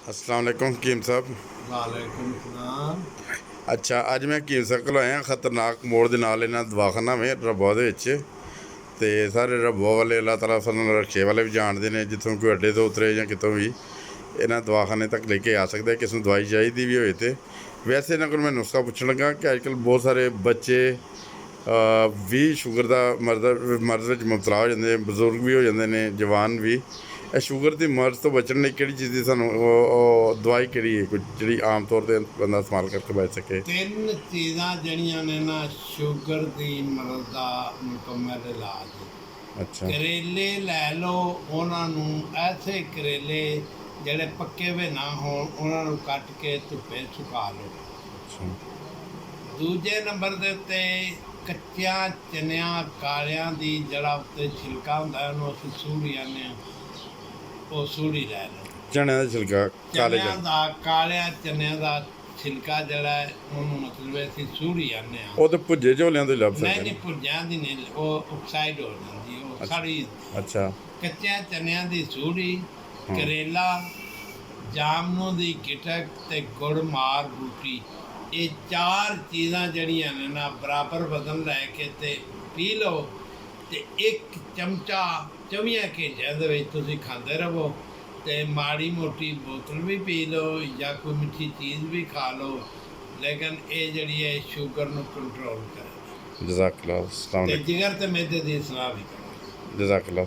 अस्सलाम वालेकुम हकीम साहब। वालेकुम सलाम। ਅੱਛਾ, ਅੱਜ ਮੈਂ ਹਕੀਮ ਸਾਹਿਬ ਕੋਲ ਆਇਆ ਖਤਰਨਾਕ ਮੋੜ ਦੇ ਨਾਲ ਇਹਨਾਂ ਦਵਾਖਾਨਾ ਵੇ ਰਬੋਆ ਦੇ ਵਿੱਚ। ਤੇ ਸਾਰੇ ਰਬੋਆ ਵਾਲੇ ਅੱਲਾਹ ਤਾਲਾ ਸਾਨੂੰ ਰਕਸ਼ੇ ਵਾਲੇ ਵੀ ਜਾਣਦੇ ਨੇ, ਜਿੱਥੋਂ ਕੋਈ ਅੱਡੇ ਤੋਂ ਉਤਰੇ ਜਾਂ ਕਿਤੋਂ ਵੀ ਇਹਨਾਂ ਦਵਾਖਾਨੇ ਤੱਕ ਲੈ ਕੇ ਆ ਸਕਦਾ। ਕਿਸ ਨੂੰ ਦਵਾਈ ਚਾਹੀਦੀ ਵੀ ਹੋਏ ਤੇ ਵੈਸੇ ਇਹਨਾਂ ਕੋਲ ਮੈਂ ਨੁਸਖਾ ਪੁੱਛਣ ਲੱਗਾ ਕਿ ਅੱਜ ਕੱਲ੍ਹ ਬਹੁਤ ਸਾਰੇ ਬੱਚੇ ਵੀ ਸ਼ੂਗਰ ਦਾ ਮਰਜ਼ ਵਿੱਚ ਮੁਬਤਲਾ ਹੋ ਜਾਂਦੇ, ਬਜ਼ੁਰਗ ਵੀ ਹੋ ਜਾਂਦੇ ਨੇ, ਜਵਾਨ ਵੀ। ਇਹ ਸ਼ੂਗਰ ਦੀ ਮਰਜ਼ ਤੋਂ ਬਚਣ ਲਈ ਕਿਹੜੀ ਚੀਜ਼ ਦੀ ਸਾਨੂੰ ਉਹ ਦਵਾਈ ਕਿਹੜੀ ਹੈ ਕੋਈ ਜਿਹੜੀ ਆਮ ਤੌਰ 'ਤੇ ਬੰਦਾ ਇਸਤੇਮਾਲ ਕਰਕੇ ਬਚ ਸਕੇ? ਤਿੰਨ ਚੀਜ਼ਾਂ ਜਿਹੜੀਆਂ ਨੇ ਨਾ ਸ਼ੂਗਰ ਦੀ ਮਰਜ਼ ਦਾ ਮੁਕੰਮਲ ਇਲਾਜ। ਅੱਛਾ ਕਰੇਲੇ ਲੈ ਲਓ, ਉਹਨਾਂ ਨੂੰ ਐਸੇ ਕਰੇਲੇ ਜਿਹੜੇ ਪੱਕੇ ਵੇ ਨਾ ਹੋਣ ਉਹਨਾਂ ਨੂੰ ਕੱਟ ਕੇ ਧੁੱਪੇ ਸੁਕਾ ਲਓ। ਅੱਛਾ ਦੂਜੇ ਨੰਬਰ ਦੇ ਉੱਤੇ ਕੱਚਿਆਂ ਚਨਿਆਂ ਕਾਲਿਆਂ ਦੀ ਜਿਹੜਾ ਉੱਤੇ ਛਿਲਕਾ ਹੁੰਦਾ ਉਹਨੂੰ ਅਸੀਂ ਸੂੜੀ ਆਨੇ ਆ, ਉਹ ਸੂੜੀ ਲੈ ਲਓ। ਚਣਿਆਂ ਦਾ ਛਿਲਕਾ ਕਾਲੇ ਚਨਿਆਂ ਦਾ ਕਾਲਿਆਂ ਚਨਿਆਂ ਦਾ ਛਿਲਕਾ ਜਿਹੜਾ ਹੈ ਉਹਨੂੰ ਮਤਲਬ ਅਸੀਂ ਸੂੜੀ ਆਨੇ ਆ। ਉਹ ਤਾਂ ਭੁੱਜੇ ਝੋਲਿਆਂ ਤੋਂ ਹੀ ਲੱਭ ਨਹੀਂ ਸਕਦੇ ਨਹੀਂ ਨੇ। ਭੁੱਜਿਆਂ ਦੀ ਨਹੀਂ, ਉਹ ਆਕਸਾਈਡ ਹੋ ਜਾਂਦੀ, ਉਹ ਸਾੜੀ। ਅੱਛਾ ਕੱਚਿਆਂ ਚਨਿਆਂ ਦੀ ਸੂੜੀ, ਕਰੇਲਾ, ਜਾਮਨੂੰ ਦੀ ਗਿਟਕ ਤੇ ਗੁੜ ਮਾਰ ਬੂਟੀ, ਇਹ ਚਾਰ ਚੀਜ਼ਾਂ ਜਿਹੜੀਆਂ ਨੇ ਨਾ ਬਰਾਬਰ ਵਜ਼ਨ ਲੈ ਕੇ ਤੇ ਪੀ ਲਓ। ਤੇ ਇੱਕ ਚਮਚਾ 24 ਘੰਟਿਆਂ ਦੇ ਵਿੱਚ ਤੁਸੀਂ ਖਾਂਦੇ ਰਹੋ। ਤੇ ਮਾੜੀ ਮੋਟੀ ਬੋਤਲ ਵੀ ਪੀ ਲਓ ਜਾਂ ਕੋਈ ਮਿੱਠੀ ਚੀਜ਼ ਵੀ ਖਾ ਲਓ, ਲੇਕਿਨ ਇਹ ਜਿਹੜੀ ਹੈ ਸ਼ੂਗਰ ਨੂੰ ਕੰਟਰੋਲ ਕਰੇ ਜਜ਼ਾਕੱਲਾ। ਅਸਲਾਮ ਤੇ ਵਾਲੇकुम। ਜਿਗਰ ਤੇ ਮੈਦੇ ਦੀ ਸਲਾਹ ਵੀ ਕਰੇ। ਜਜ਼ਾਕੱਲਾ।